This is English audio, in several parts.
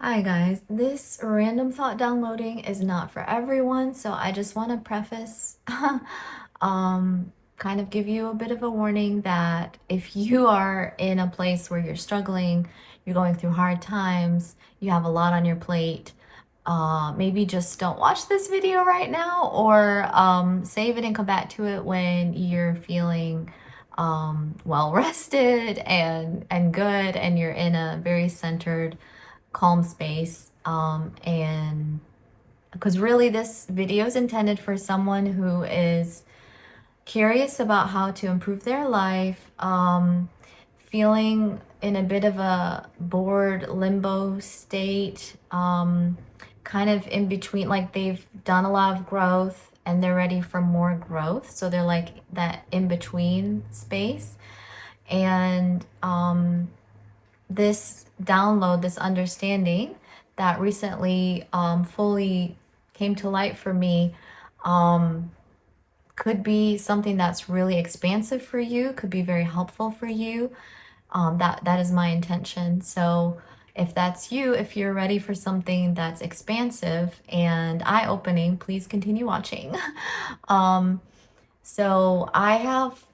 Hi guys, this random thought downloading is not for everyone, so I just want to preface, kind of give you a bit of a warning that if you are in a place where you're struggling, you're going through hard times, you have a lot on your plate, maybe just don't watch this video right now or save it and come back to it when you're feeling well rested and good and you're in a very centered calm space. And because really this video is intended for someone who is curious about how to improve their life, feeling in a bit of a bored limbo state, kind of in between, like they've done a lot of growth and they're ready for more growth. So they're like that in between space. And this download, this understanding that recently fully came to light for me, um, could be something that's really expansive for you, could be very helpful for you. That is my intention. So if that's you, if you're ready for something that's expansive and eye-opening, please continue watching. um,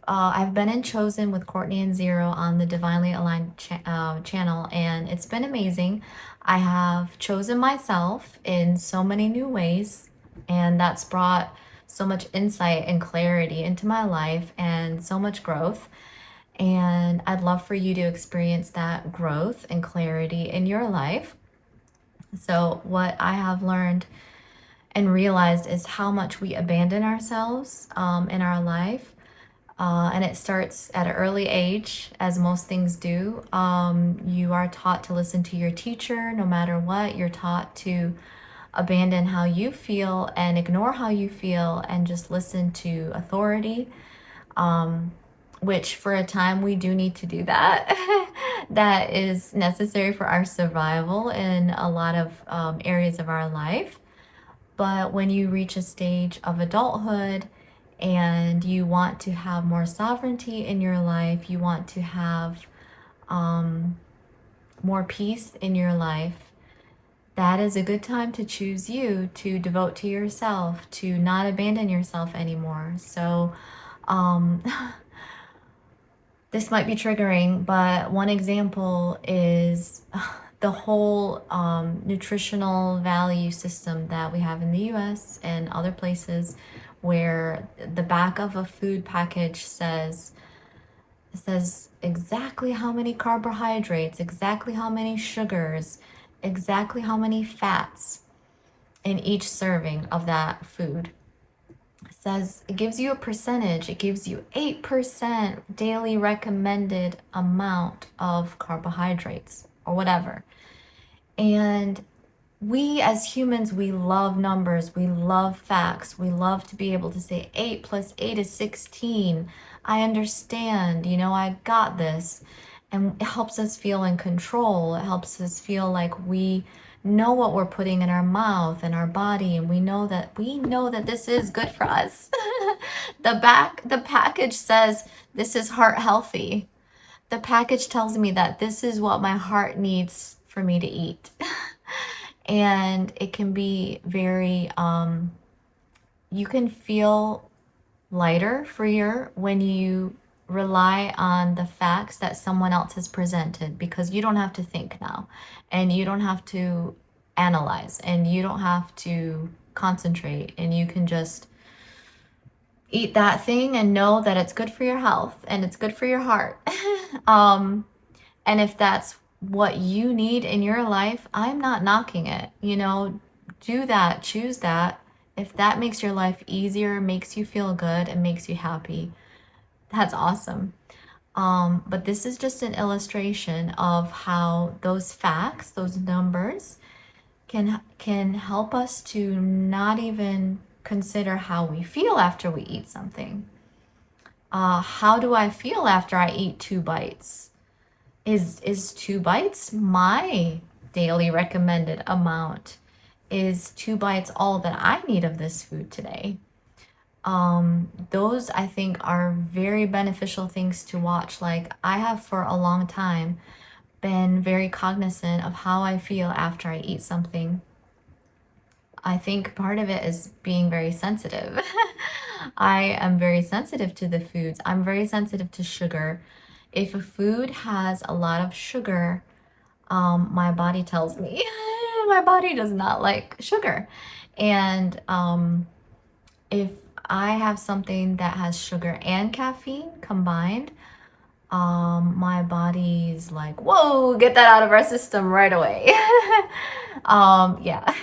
I've been in Chosen with Courtney and Zero on the Divinely Aligned channel, and it's been amazing. I have chosen myself in so many new ways, and that's brought so much insight and clarity into my life and so much growth. And I'd love for you to experience that growth and clarity in your life. So, what I have learned and realized is how much we abandon ourselves in our life. And it starts at an early age, as most things do. You are taught to listen to your teacher no matter what. You're taught to abandon how you feel and ignore how you feel and just listen to authority, which for a time we do need to do that. That is necessary for our survival in a lot of areas of our life. But when you reach a stage of adulthood and you want to have more sovereignty in your life, you want to have um, more peace in your life, that is a good time to choose you, to devote to yourself, to not abandon yourself anymore. So, um, this might be triggering, but one example is the whole nutritional value system that we have in the US and other places where the back of a food package says exactly how many carbohydrates, exactly how many sugars, exactly how many fats in each serving of that food. It says it gives you a percentage. It gives you 8% daily recommended amount of carbohydrates or whatever. And we as humans, we love numbers, we love facts, we love to be able to say 8 plus 8 is 16. I understand, I got this. And it helps us feel in control. It helps us feel like we know what we're putting in our mouth and our body, and we know that this is good for us. The package says this is heart healthy. The package tells me that this is what my heart needs for me to eat. And it can be very you can feel lighter, freer when you rely on the facts that someone else has presented, because you don't have to think now and you don't have to analyze and you don't have to concentrate, and you can just eat that thing and know that it's good for your health and it's good for your heart. um and if that's what you need in your life, I'm not knocking it. Do that, choose that. If that makes your life easier, makes you feel good, and makes you happy, that's awesome. But this is just an illustration of how those facts, those numbers, can help us to not even consider how we feel after we eat something. How do I feel after I eat 2 bites? Is 2 bites my daily recommended amount? Is 2 bites all that I need of this food today? Those I think are very beneficial things to watch. Like I have for a long time been very cognizant of how I feel after I eat something. I think part of it is being very sensitive. I am very sensitive to the foods. I'm very sensitive to sugar. If a food has a lot of sugar, my body tells me my body does not like sugar. And if I have something that has sugar and caffeine combined, my body's like, whoa, get that out of our system right away. Yeah,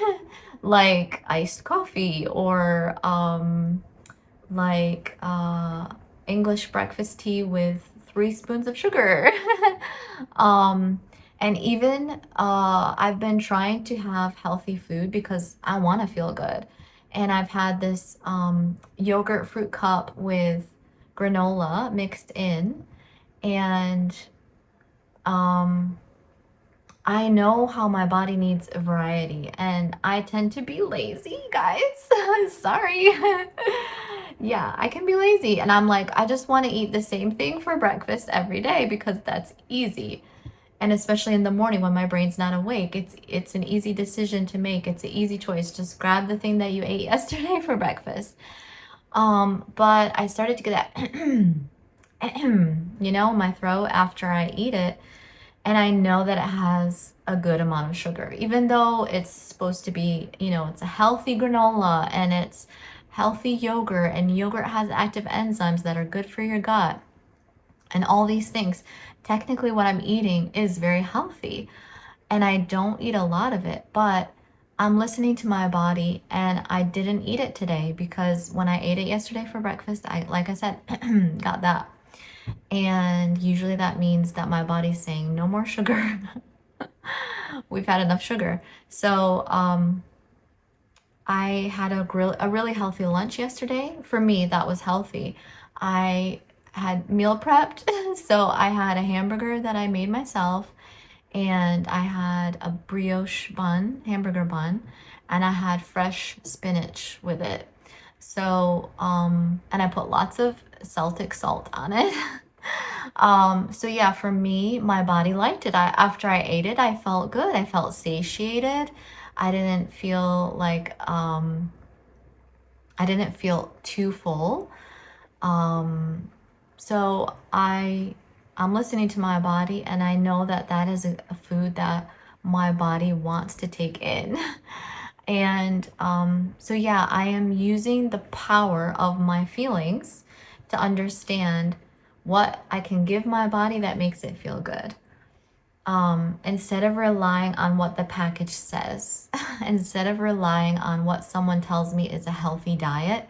like iced coffee or like English breakfast tea with 3 spoons of sugar. um, and even I've been trying to have healthy food because I want to feel good. And I've had this yogurt fruit cup with granola mixed in. And um, I know how my body needs a variety, and I tend to be lazy, guys. Sorry. Yeah, I can be lazy, and I'm like, I just want to eat the same thing for breakfast every day because that's easy. And especially in the morning when my brain's not awake, it's an easy decision to make. It's an easy choice. Just grab the thing that you ate yesterday for breakfast. But I started to get that my throat after I eat it. And I know that it has a good amount of sugar, even though it's supposed to be, it's a healthy granola and it's healthy yogurt, and yogurt has active enzymes that are good for your gut and all these things. Technically, what I'm eating is very healthy, and I don't eat a lot of it, but I'm listening to my body, and I didn't eat it today because when I ate it yesterday for breakfast, like I said, got that. And usually that means that my body's saying no more sugar. We've had enough sugar. So I had a really healthy lunch yesterday. For me, that was healthy. I had meal prepped, so I had a hamburger that I made myself, and I had a brioche bun, hamburger bun, and I had fresh spinach with it. So, and I put lots of Celtic salt on it. So yeah, for me, my body liked it. After I ate it, I felt good. I felt satiated. I didn't feel like I didn't feel too full. So I'm listening to my body, and I know that that is a food that my body wants to take in. And so yeah, I am using the power of my feelings to understand what I can give my body that makes it feel good. Instead of relying on what the package says, instead of relying on what someone tells me is a healthy diet,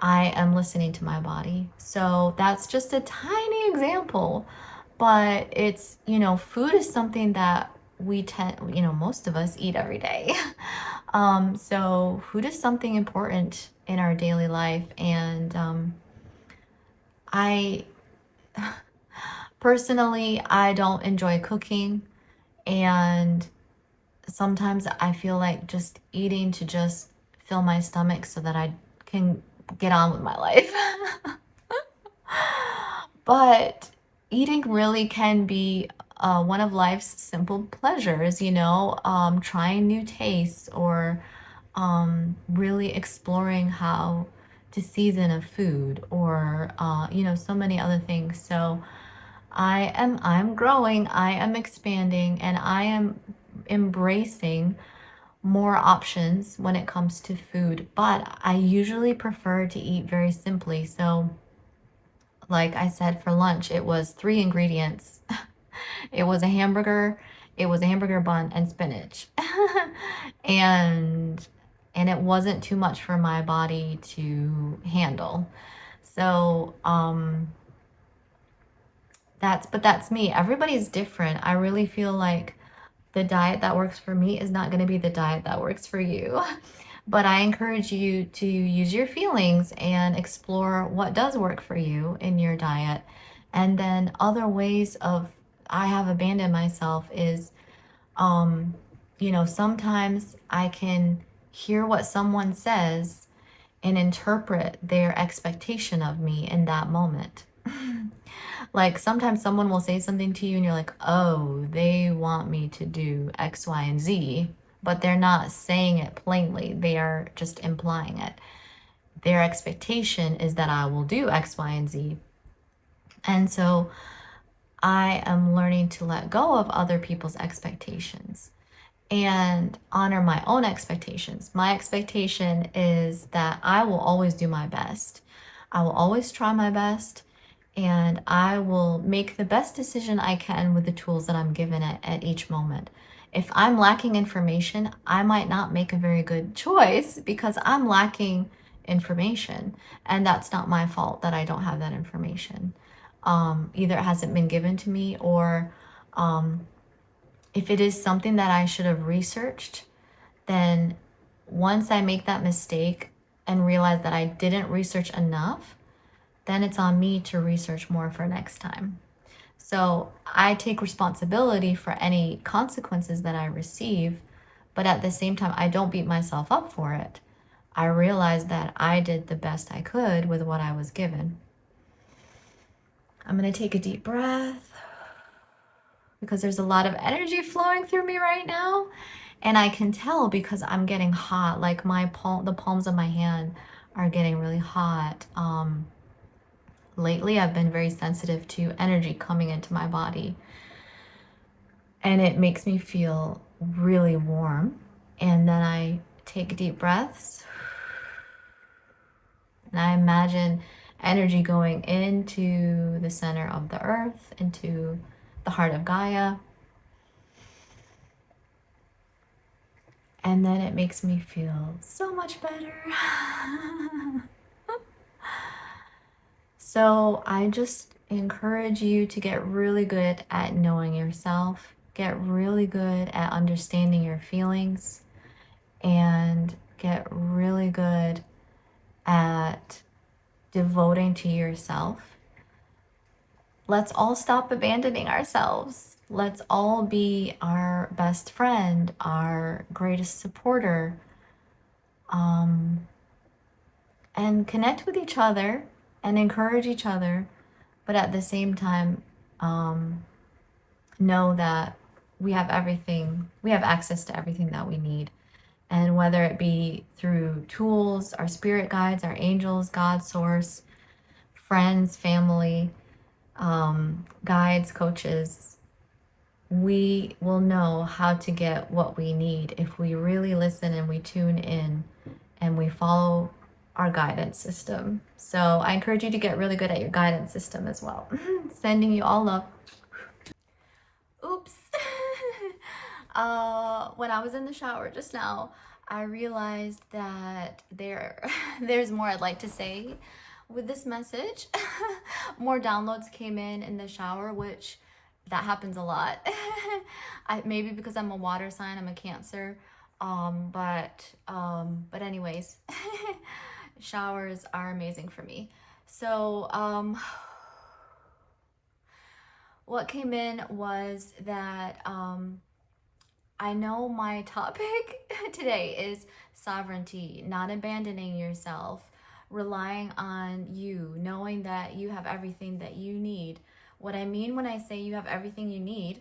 I am listening to my body. So that's just a tiny example, but it's, food is something that we tend, most of us eat every day. So food is something important in our daily life. And I personally, I don't enjoy cooking. And sometimes I feel like just eating to just fill my stomach so that I can get on with my life. But eating really can be one of life's simple pleasures, trying new tastes or really exploring how to season a food or, so many other things. So I'm growing, I am expanding, and I am embracing more options when it comes to food, but I usually prefer to eat very simply. So like I said, for lunch, it was 3 ingredients. It was a hamburger, it was a hamburger bun and spinach. and and it wasn't too much for my body to handle. So, that's me. Everybody's different. I really feel like the diet that works for me is not going to be the diet that works for you. But I encourage you to use your feelings and explore what does work for you in your diet. And then other ways of I have abandoned myself is sometimes I can hear what someone says and interpret their expectation of me in that moment. Like sometimes someone will say something to you and you're like, oh, they want me to do X, Y, and Z, but they're not saying it plainly. They are just implying it. Their expectation is that I will do X, Y, and Z. And so I am learning to let go of other people's expectations and honor my own expectations. My expectation is that I will always do my best. I will always try my best, and I will make the best decision I can with the tools that I'm given at each moment. If I'm lacking information, I might not make a very good choice because I'm lacking information, and that's not my fault that I don't have that information. Either it hasn't been given to me, or if it is something that I should have researched, then once I make that mistake and realize that I didn't research enough, then it's on me to research more for next time. So I take responsibility for any consequences that I receive, but at the same time, I don't beat myself up for it. I realize that I did the best I could with what I was given. I'm going to take a deep breath because there's a lot of energy flowing through me right now. And I can tell because I'm getting hot, like the palms of my hand are getting really hot. Lately, I've been very sensitive to energy coming into my body, and it makes me feel really warm. And then I take deep breaths, and I imagine energy going into the center of the earth, into the heart of Gaia. And then it makes me feel so much better. So I just encourage you to get really good at knowing yourself, get really good at understanding your feelings, and get really good at devoting to yourself. Let's all stop abandoning ourselves. Let's all be our best friend, our greatest supporter, and connect with each other and encourage each other, but at the same time, know that we have everything, we have access to everything that we need. And whether it be through tools, our spirit guides, our angels, God, source, friends, family, guides, coaches, we will know how to get what we need if we really listen and we tune in and we follow our guidance system. So I encourage you to get really good at your guidance system as well. Sending you all love. Oops. When I was in the shower just now, I realized that there's more I'd like to say with this message. More downloads came in the shower, which that happens a lot. Maybe because I'm a water sign, I'm a Cancer. But anyways, showers are amazing for me. So, what came in was that I know my topic today is sovereignty, not abandoning yourself, relying on you, knowing that you have everything that you need. What I mean when I say you have everything you need,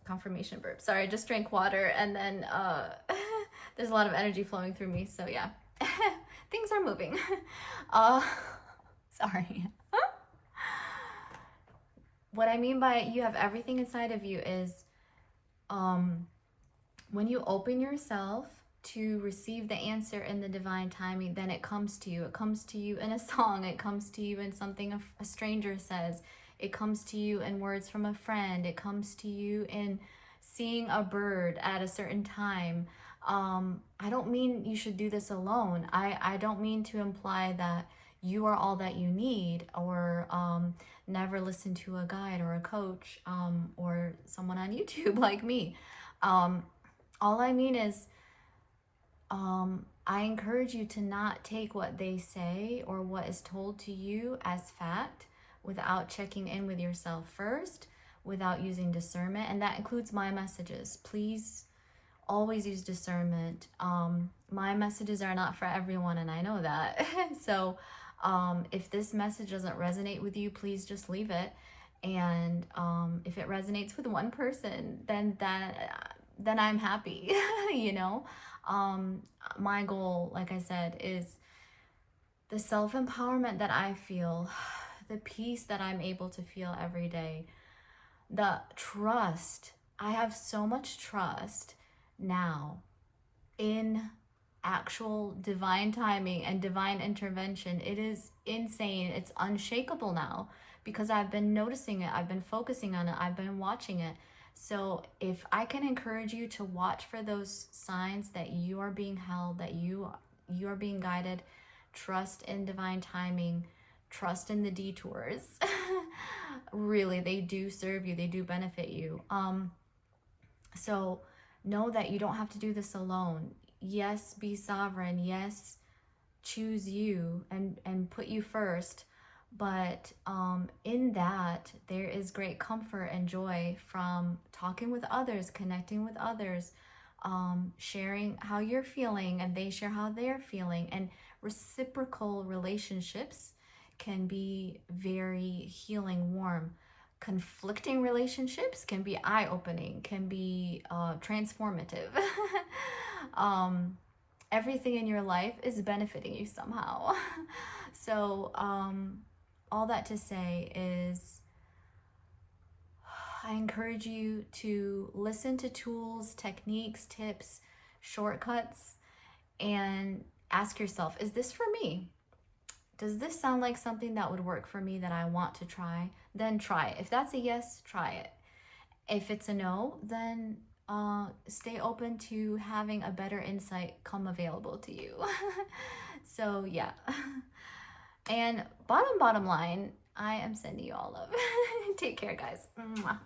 confirmation burp. Sorry, I just drank water and then there's a lot of energy flowing through me. So yeah, things are moving. Sorry. What I mean by you have everything inside of you is when you open yourself to receive the answer in the divine timing, then it comes to you. It comes to you in a song. It comes to you in something a stranger says. It comes to you in words from a friend. It comes to you in seeing a bird at a certain time. I don't mean you should do this alone. I don't mean to imply that you are all that you need, or never listen to a guide or a coach or someone on YouTube like me. All I mean is I encourage you to not take what they say or what is told to you as fact without checking in with yourself first, without using discernment. And that includes my messages. Please always use discernment. My messages are not for everyone, and I know that. So If this message doesn't resonate with you, please just leave it. And if it resonates with one person, then I'm happy. You know, my goal, like I said, is the self-empowerment that I feel, the peace that I'm able to feel every day, the trust. I have so much trust now in actual divine timing and divine intervention. It is insane. It's unshakable now because I've been noticing it. I've been focusing on it. I've been watching it. So if I can encourage you to watch for those signs that you are being held, that you are being guided, trust in divine timing, trust in the detours. Really, they do serve you. They do benefit you. So know that you don't have to do this alone. Yes, be sovereign. Yes, choose you and put you first. But in that, there is great comfort and joy from talking with others, connecting with others, sharing how you're feeling and they share how they're feeling. And reciprocal relationships can be very healing, warm. Conflicting relationships can be eye-opening, can be transformative. Everything in your life is benefiting you somehow. So all that to say is I encourage you to listen to tools, techniques, tips, shortcuts, and ask yourself, is this for me? Does this sound like something that would work for me that I want to try? Then try it. If that's a yes, try it. If it's a no, then stay open to having a better insight come available to you. So yeah. And bottom line, I am sending you all love. Take care, guys. Mwah.